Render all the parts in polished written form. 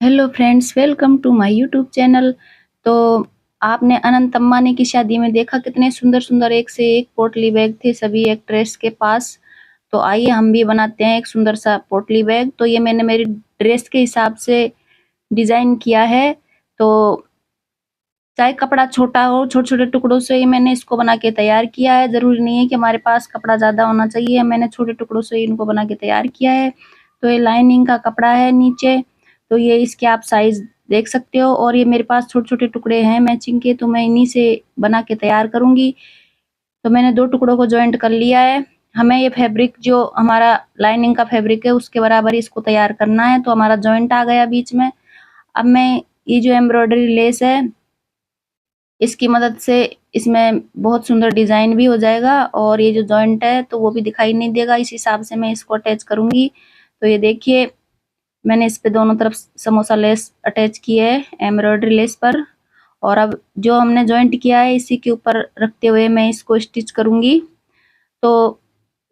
Hello friends, welcome to my YouTube channel. तो आपने अनंत अंबानी की शादी में देखा कितने सुंदर सुंदर एक से एक पोटली बैग थे सभी एक्ट्रेस के पास। तो आइए हम भी बनाते हैं एक सुंदर सा पोटली बैग। तो ये मैंने मेरी ड्रेस के हिसाब से डिजाइन किया है। तो चाहे कपड़ा छोटा हो, छोटे छोटे टुकड़ों से ही मैंने इसको बना के तैयार किया है। जरूरी नहीं है कि हमारे पास कपड़ा ज्यादा होना चाहिए, मैंने छोटे टुकड़ों से ही इनको बना के तैयार किया है। तो ये लाइनिंग का कपड़ा है नीचे। तो ये इसके आप साइज देख सकते हो। और ये मेरे पास छोटे छोटे टुकड़े हैं मैचिंग के, तो मैं इन्हीं से बना के तैयार करूंगी। तो मैंने दो टुकड़ों को ज्वाइंट कर लिया है। हमें ये फैब्रिक जो हमारा लाइनिंग का फैब्रिक है उसके बराबर ही इसको तैयार करना है। तो हमारा ज्वाइंट आ गया बीच में। अब मैं ये जो एम्ब्रॉयडरी लेस है इसकी मदद से इसमें बहुत सुंदर डिजाइन भी हो जाएगा, और ये जो जॉइंट है तो वो भी दिखाई नहीं देगा। इस हिसाब से मैं इसको अटैच करूंगी। तो ये देखिए, मैंने इस पे दोनों तरफ समोसा लेस अटैच की है एम्ब्रॉयडरी लेस पर। और अब जो हमने जॉइंट किया है इसी के ऊपर रखते हुए मैं इसको स्टिच करूंगी। तो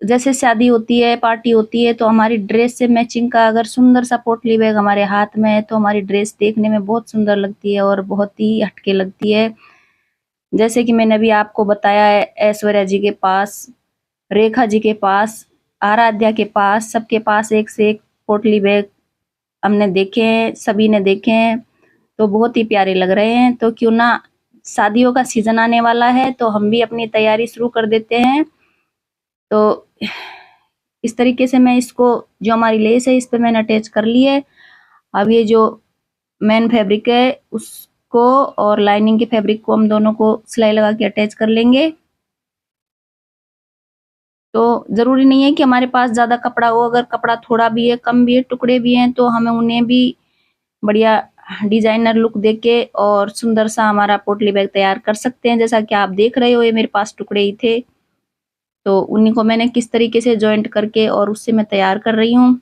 जैसे शादी होती है, पार्टी होती है, तो हमारी ड्रेस से मैचिंग का अगर सुंदर सा पोटली बैग हमारे हाथ में है तो हमारी ड्रेस देखने में बहुत सुंदर लगती है और बहुत ही हटके लगती है। जैसे कि मैंने अभी आपको बताया है, ऐश्वर्या जी के पास, रेखा जी के पास, आराध्या के पास, सबके पास एक से एक पोटली बैग हमने देखे हैं, सभी ने देखे हैं। तो बहुत ही प्यारे लग रहे हैं। तो क्यों ना, शादियों का सीजन आने वाला है तो हम भी अपनी तैयारी शुरू कर देते हैं। तो इस तरीके से मैं इसको, जो हमारी लेस है इस पे मैंने अटैच कर ली है। अब ये जो मेन फैब्रिक है उसको और लाइनिंग के फैब्रिक को हम दोनों को सिलाई लगा के अटैच कर लेंगे। तो जरूरी नहीं है कि हमारे पास ज्यादा कपड़ा हो, अगर कपड़ा थोड़ा भी है, कम भी है, टुकड़े भी हैं, तो हमें उन्हें भी बढ़िया डिजाइनर लुक देके और सुंदर सा हमारा पोटली बैग तैयार कर सकते हैं। जैसा कि आप देख रहे हो ये मेरे पास टुकड़े ही थे, तो उन्हीं को मैंने किस तरीके से जॉइंट करके और उससे मैं तैयार कर रही हूँ।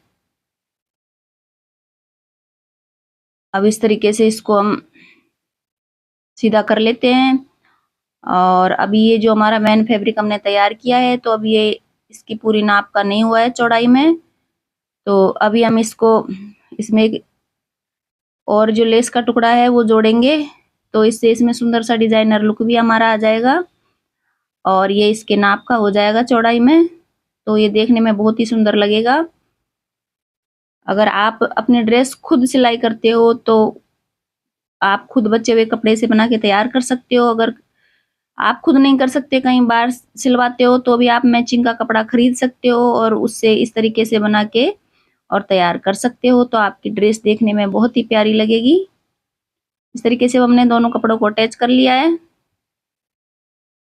अब इस तरीके से इसको हम सीधा कर लेते हैं। और अभी ये जो हमारा मेन फैब्रिक हमने तैयार किया है, तो अब ये इसकी पूरी नाप का नहीं हुआ है चौड़ाई में। तो अभी हम इसको, इसमें एक और जो लेस का टुकड़ा है वो जोड़ेंगे। तो इससे इसमें सुंदर सा डिजाइनर लुक भी हमारा आ जाएगा और ये इसके नाप का हो जाएगा चौड़ाई में। तो ये देखने में बहुत ही सुंदर लगेगा। अगर आप अपनी ड्रेस खुद सिलाई करते हो तो आप खुद बचे हुए कपड़े से बना के तैयार कर सकते हो। अगर आप खुद नहीं कर सकते, कहीं बाहर सिलवाते हो, तो भी आप मैचिंग का कपड़ा खरीद सकते हो और उससे इस तरीके से बना के और तैयार कर सकते हो। तो आपकी ड्रेस देखने में बहुत ही प्यारी लगेगी। इस तरीके से हमने दोनों कपड़ों को अटैच कर लिया है।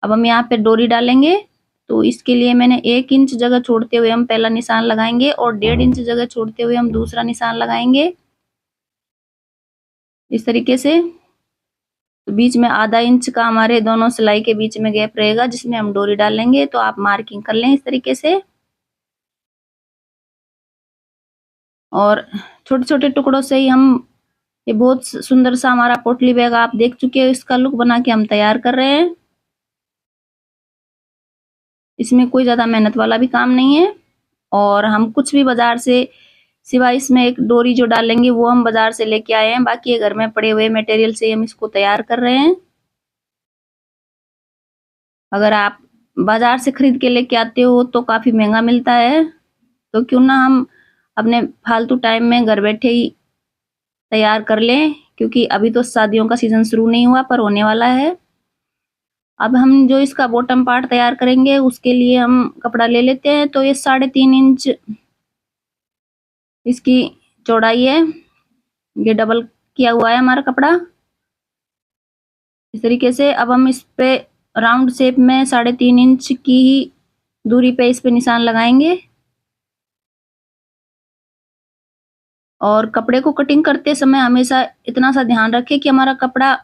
अब हम यहाँ पे डोरी डालेंगे। तो इसके लिए मैंने 1 इंच जगह छोड़ते हुए हम पहला निशान लगाएंगे और 1.5 इंच जगह छोड़ते हुए हम दूसरा निशान लगाएंगे इस तरीके से। तो बीच में आधा इंच का हमारे दोनों सिलाई के बीच में गैप रहेगा जिसमें हम डोरी डालेंगे। तो आप मार्किंग कर लें इस तरीके से। और छोटे छोटे टुकड़ों से ही हम, ये बहुत सुंदर सा हमारा पोटली बैग आप देख चुके हो, इसका लुक बना के हम तैयार कर रहे हैं। इसमें कोई ज्यादा मेहनत वाला भी काम नहीं है। और हम कुछ भी बाजार से, सिवाय इसमें एक डोरी जो डालेंगे वो हम बाजार से लेके आए हैं, बाकी ये घर में पड़े हुए मटेरियल से हम इसको तैयार कर रहे हैं। अगर आप बाजार से खरीद के लेके आते हो तो काफी महंगा मिलता है। तो क्यों ना हम अपने फालतू टाइम में घर बैठे ही तैयार कर लें, क्योंकि अभी तो शादियों का सीजन शुरू नहीं हुआ पर होने वाला है। अब हम जो इसका बॉटम पार्ट तैयार करेंगे उसके लिए हम कपड़ा ले लेते हैं। तो ये 3.5 इंच इसकी चौड़ाई है। ये डबल किया हुआ है हमारा कपड़ा इस तरीके से। अब हम इस पे राउंड शेप में 3.5 इंच की ही दूरी पे इस पे निशान लगाएंगे। और कपड़े को कटिंग करते समय हमेशा इतना सा ध्यान रखें कि हमारा कपड़ा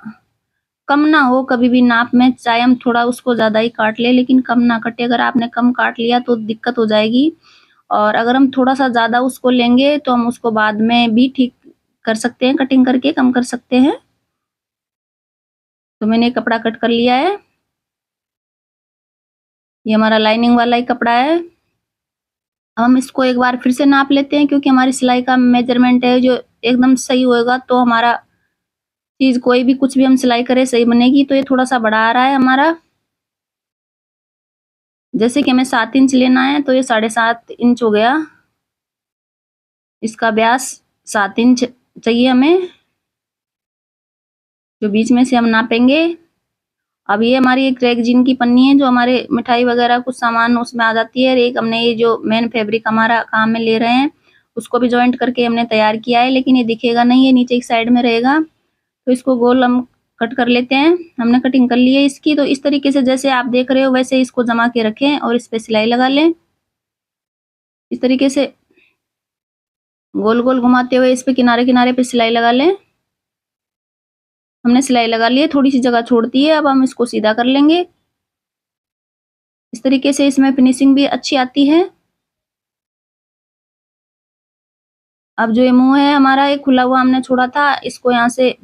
कम ना हो कभी भी नाप में। चाहे हम थोड़ा उसको ज्यादा ही काट ले लेकिन कम ना कटे। अगर आपने कम काट लिया तो दिक्कत हो जाएगी। और अगर हम थोड़ा सा ज्यादा उसको लेंगे तो हम उसको बाद में भी ठीक कर सकते हैं, कटिंग करके कम कर सकते हैं। तो मैंने कपड़ा कट कर लिया है। ये हमारा लाइनिंग वाला ही कपड़ा है। अब हम इसको एक बार फिर से नाप लेते हैं, क्योंकि हमारी सिलाई का मेजरमेंट है जो एकदम सही होएगा तो हमारा चीज कोई भी कुछ भी हम सिलाई करें सही बनेगी। तो ये थोड़ा सा बड़ा आ रहा है हमारा, जैसे कि हमें 7 इंच लेना है तो ये 7.5 इंच हो गया। इसका व्यास 7 इंच चाहिए हमें, जो बीच में से हम नापेंगे। अब ये हमारी एक रेगजीन की पन्नी है जो हमारे मिठाई वगैरह कुछ सामान उसमें आ जाती है। एक हमने ये जो मेन फैब्रिक हमारा काम में ले रहे हैं उसको भी ज्वाइंट करके हमने तैयार किया है, लेकिन ये दिखेगा नहीं, ये नीचे की साइड में रहेगा। तो इसको गोल हम कट कर लेते हैं। हमने कटिंग कर ली है इसकी। तो इस तरीके से जैसे आप देख रहे हो वैसे इसको जमा के रखें और इस पे सिलाई लगा लें। इस तरीके से गोल गोल घुमाते हुए इस पे किनारे किनारे पे सिलाई लगा लें। हमने सिलाई लगा ली है, थोड़ी सी जगह छोड़ दी है। अब हम इसको सीधा कर लेंगे। इस तरीके से इसमें फिनिशिंग भी अच्छी आती है। अब जो ये मुंह है हमारा, ये खुला हुआ हमने छोड़ा था, इसको यहाँ से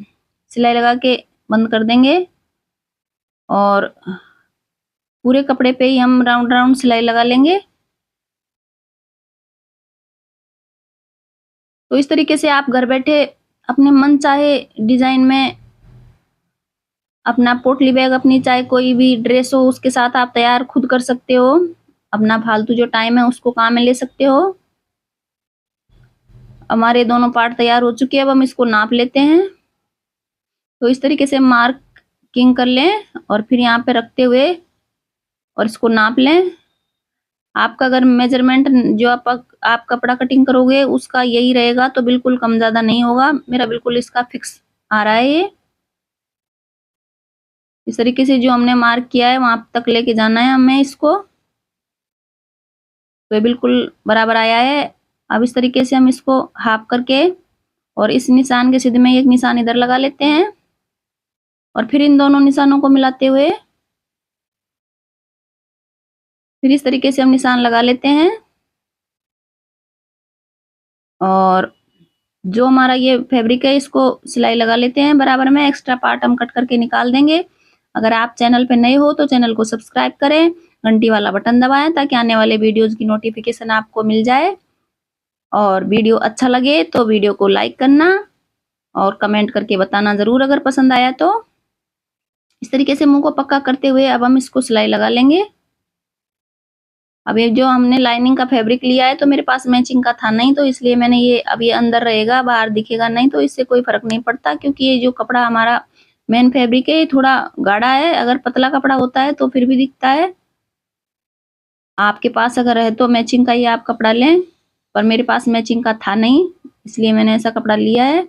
सिलाई लगा के बंद कर देंगे और पूरे कपड़े पे ही हम राउंड राउंड सिलाई लगा लेंगे। तो इस तरीके से आप घर बैठे अपने मन चाहे डिजाइन में अपना पोटली बैग, अपनी चाहे कोई भी ड्रेस हो उसके साथ आप तैयार खुद कर सकते हो। अपना फालतू जो टाइम है उसको काम में ले सकते हो। हमारे दोनों पार्ट तैयार हो चुके हैं। अब हम इसको नाप लेते हैं। तो इस तरीके से मार्किंग कर लें और फिर यहाँ पे रखते हुए और इसको नाप लें। आपका अगर मेजरमेंट जो आप कपड़ा कटिंग करोगे उसका यही रहेगा तो बिल्कुल कम ज्यादा नहीं होगा। मेरा बिल्कुल इसका फिक्स आ रहा है। ये इस तरीके से जो हमने मार्क किया है वहां तक लेके जाना है हमें इसको। तो ये बिल्कुल बराबर आया है। अब इस तरीके से हम इसको हाफ करके और इस निशान के सीधे में एक निशान इधर लगा लेते हैं और फिर इन दोनों निशानों को मिलाते हुए फिर इस तरीके से हम निशान लगा लेते हैं। और जो हमारा ये फैब्रिक है इसको सिलाई लगा लेते हैं बराबर में। एक्स्ट्रा पार्ट हम कट करके निकाल देंगे। अगर आप चैनल पे नए हो तो चैनल को सब्सक्राइब करें, घंटी वाला बटन दबाएं ताकि आने वाले वीडियोस की नोटिफिकेशन आपको मिल जाए। और वीडियो अच्छा लगे तो वीडियो को लाइक करना और कमेंट करके बताना जरूर अगर पसंद आया तो। इस तरीके से मुंह को पक्का करते हुए अब हम इसको सिलाई लगा लेंगे। अब ये जो हमने लाइनिंग का फैब्रिक लिया है तो मेरे पास मैचिंग का था नहीं, तो इसलिए मैंने ये, अब ये अंदर रहेगा बाहर दिखेगा नहीं, तो इससे कोई फर्क नहीं पड़ता क्योंकि ये जो कपड़ा हमारा मेन फैब्रिक है ये थोड़ा गाढ़ा है। अगर पतला कपड़ा होता है तो फिर भी दिखता है। आपके पास अगर है तो मैचिंग का ही आप कपड़ा लें, पर मेरे पास मैचिंग का था नहीं इसलिए मैंने ऐसा कपड़ा लिया है।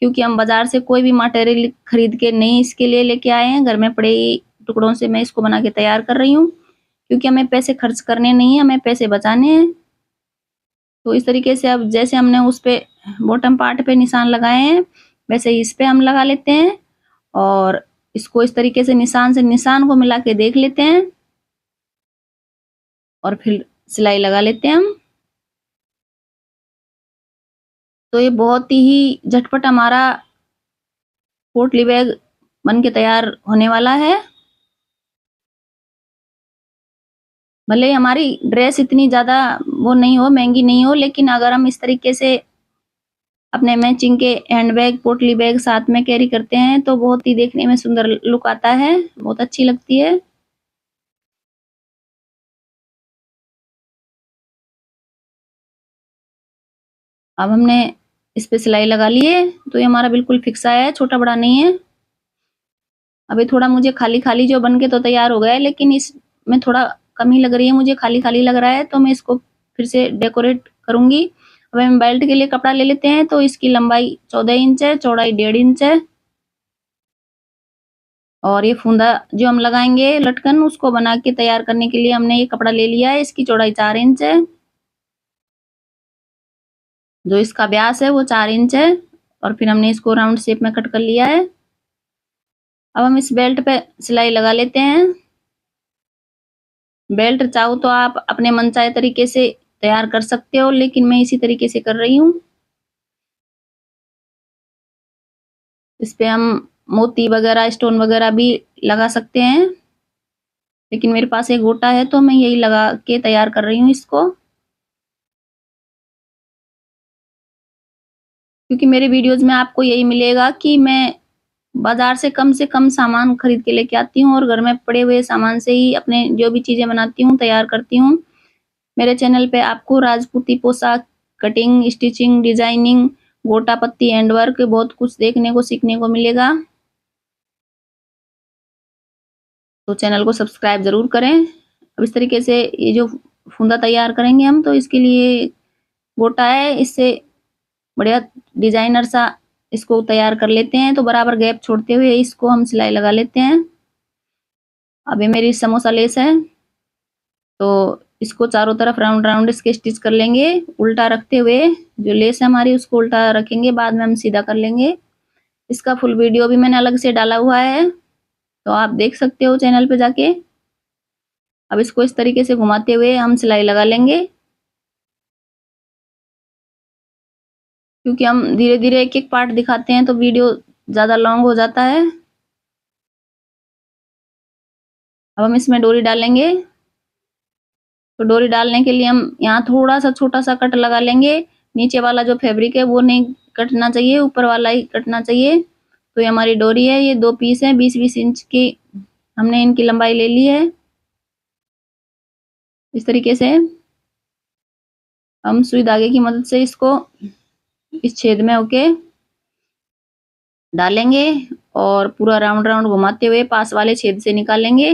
क्योंकि हम बाजार से कोई भी मटेरियल खरीद के नहीं इसके लिए लेके आए हैं, घर में पड़े टुकड़ों से मैं इसको बना के तैयार कर रही हूँ क्योंकि हमें पैसे खर्च करने नहीं है, हमें पैसे बचाने हैं। तो इस तरीके से अब जैसे हमने उस पे बॉटम पार्ट पे निशान लगाए हैं वैसे ही इस पे हम लगा लेते हैं और इसको इस तरीके से निशान से निशान को मिला के देख लेते हैं और फिर सिलाई लगा लेते हैं हम। तो ये बहुत ही झटपट हमारा पोटली बैग बन के तैयार होने वाला है। भले हमारी ड्रेस इतनी ज्यादा वो नहीं हो, महंगी नहीं हो, लेकिन अगर हम इस तरीके से अपने मैचिंग के हैंड बैग पोटली बैग साथ में कैरी करते हैं तो बहुत ही देखने में सुंदर लुक आता है, बहुत अच्छी लगती है। अब हमने इस पे सिलाई लगा ली है तो ये हमारा बिल्कुल फिक्स आया है, छोटा बड़ा नहीं है। अभी थोड़ा मुझे खाली खाली जो बन के तो तैयार हो गया है लेकिन इसमें थोड़ा कमी लग रही है, मुझे खाली खाली लग रहा है तो मैं इसको फिर से डेकोरेट करूंगी। अब हम बेल्ट के लिए कपड़ा ले लेते हैं। तो इसकी लंबाई 14 इंच है, चौड़ाई 1.5 इंच है और ये फूंदा जो हम लगाएंगे लटकन उसको बना के तैयार करने के लिए हमने ये कपड़ा ले लिया है। इसकी चौड़ाई 4 इंच है, जो इसका व्यास है वो 4 इंच है और फिर हमने इसको राउंड शेप में कट कर लिया है। अब हम इस बेल्ट पे सिलाई लगा लेते हैं। बेल्ट चाहो तो आप अपने मनचाहे तरीके से तैयार कर सकते हो, लेकिन मैं इसी तरीके से कर रही हूँ। इस पे हम मोती वगैरह स्टोन वगैरह भी लगा सकते हैं, लेकिन मेरे पास एक गोटा है तो मैं यही लगा के तैयार कर रही हूँ इसको। क्योंकि मेरे वीडियोज़ में आपको यही मिलेगा कि मैं बाज़ार से कम सामान खरीद के लेके आती हूँ और घर में पड़े हुए सामान से ही अपने जो भी चीज़ें बनाती हूँ, तैयार करती हूँ। मेरे चैनल पे आपको राजपूती पोशाक, कटिंग, स्टिचिंग, डिज़ाइनिंग, गोटा पत्ती, हैंड वर्क बहुत कुछ देखने को, सीखने को मिलेगा। तो चैनल को सब्सक्राइब ज़रूर करें। अब इस तरीके से ये जो फूंदा तैयार करेंगे हम, तो इसके लिए गोटा है, इससे बढ़िया डिज़ाइनर सा इसको तैयार कर लेते हैं। तो बराबर गैप छोड़ते हुए इसको हम सिलाई लगा लेते हैं। अब ये मेरी समोसा लेस है, तो इसको चारों तरफ राउंड राउंड इसके स्टिच कर लेंगे, उल्टा रखते हुए। जो लेस है हमारी उसको उल्टा रखेंगे, बाद में हम सीधा कर लेंगे। इसका फुल वीडियो भी मैंने अलग से डाला हुआ है, तो आप देख सकते हो चैनल पे जाके। अब इसको इस तरीके से घुमाते हुए हम सिलाई लगा लेंगे, क्योंकि हम धीरे धीरे एक एक पार्ट दिखाते हैं तो वीडियो ज़्यादा लॉन्ग हो जाता है। अब हम इसमें डोरी डालेंगे, तो डोरी डालने के लिए हम यहाँ थोड़ा सा छोटा सा कट लगा लेंगे। नीचे वाला जो फैब्रिक है वो नहीं कटना चाहिए, ऊपर वाला ही कटना चाहिए। तो ये हमारी डोरी है, ये 2 पीस है, 20-20 इंच की हमने इनकी लंबाई ले ली है। इस तरीके से हम सुई धागे की मदद से इसको इस छेद में होके डालेंगे और पूरा राउंड राउंड घुमाते हुए पास वाले छेद से निकालेंगे।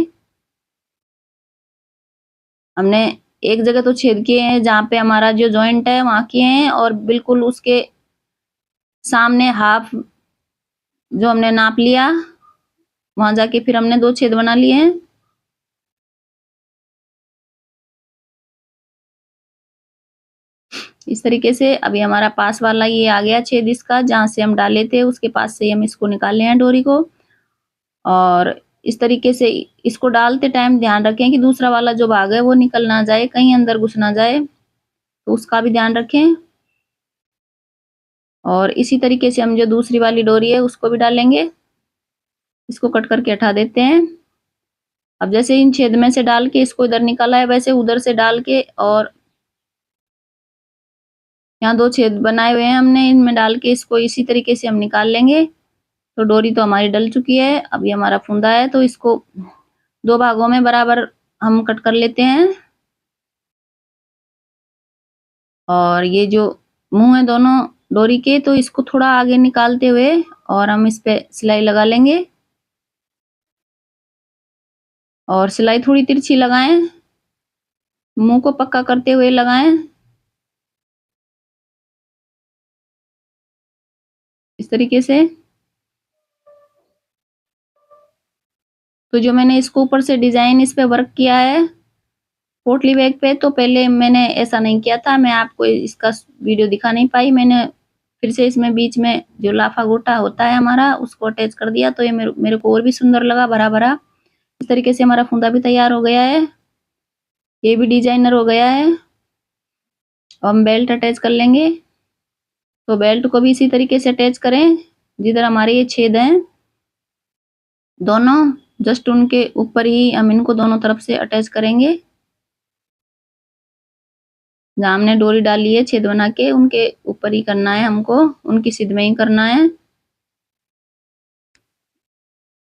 हमने एक जगह तो छेद किए हैं जहाँ पे हमारा जो जॉइंट है वहां किए हैं, और बिल्कुल उसके सामने हाफ जो हमने नाप लिया वहां जाके फिर हमने 2 छेद बना लिए हैं। इस तरीके से अभी हमारा पास वाला ये आ गया छेद इसका, जहां से हम डाले थे उसके पास से हम इसको निकाल ले हैं डोरी को। और इस तरीके से इसको डालते टाइम ध्यान रखें कि दूसरा वाला जो भाग है वो निकल ना जाए, कहीं अंदर घुस ना जाए, तो उसका भी ध्यान रखें। और इसी तरीके से हम जो दूसरी वाली डोरी है उसको भी डालेंगे। इसको कट करके हटा देते हैं। अब जैसे इन छेद में से डाल के इसको इधर निकाला है, वैसे उधर से डाल के और यहाँ 2 छेद बनाए हुए हैं हमने, इनमें डाल के इसको इसी तरीके से हम निकाल लेंगे। तो डोरी तो हमारी डल चुकी है। अब ये हमारा फूंदा है, तो इसको 2 भागों में बराबर हम कट कर लेते हैं। और ये जो मुंह है दोनों डोरी के, तो इसको थोड़ा आगे निकालते हुए और हम इस पे सिलाई लगा लेंगे। और सिलाई थोड़ी तिरछी लगाएं, मुंह को पक्का करते हुए लगाएं। इस तरीके से। तो जो मैंने इसको ऊपर से डिजाइन इस पे वर्क किया है पोटली बैग पे, तो पहले मैंने ऐसा नहीं किया था, मैं आपको इसका वीडियो दिखा नहीं पाई। मैंने फिर से इसमें बीच में जो लाफा गोटा होता है हमारा उसको अटैच कर दिया, तो ये मेरे को और भी सुंदर लगा, भरा भरा। इस तरीके से हमारा फूंदा भी तैयार हो गया है, ये भी डिजाइनर हो गया है। अब हम बेल्ट अटैच कर लेंगे, तो बेल्ट को भी इसी तरीके से अटैच करें। जिधर हमारे ये छेद हैं दोनों, जस्ट उनके ऊपर ही हम इनको दोनों तरफ से अटैच करेंगे। जहाँ हमने डोरी डाली है छेद बना के, उनके ऊपर ही करना है हमको, उनकी सिद में ही करना है।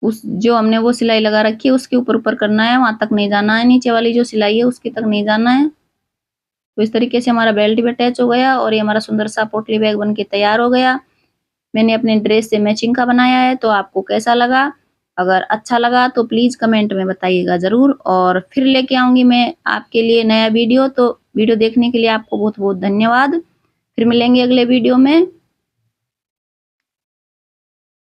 उस जो हमने वो सिलाई लगा रखी है उसके ऊपर ऊपर करना है, वहां तक नहीं जाना है, नीचे वाली जो सिलाई है उसकी तक नहीं जाना है। तो इस तरीके से हमारा बेल्ट भी अटैच हो गया और ये हमारा सुंदर सा पोटली बैग बनके तैयार हो गया। मैंने अपने ड्रेस से मैचिंग का बनाया है, तो आपको कैसा लगा? अगर अच्छा लगा तो प्लीज कमेंट में बताइएगा जरूर, और फिर लेके आऊंगी मैं आपके लिए नया वीडियो। तो वीडियो देखने के लिए आपको बहुत बहुत धन्यवाद। फिर मिलेंगे अगले वीडियो में।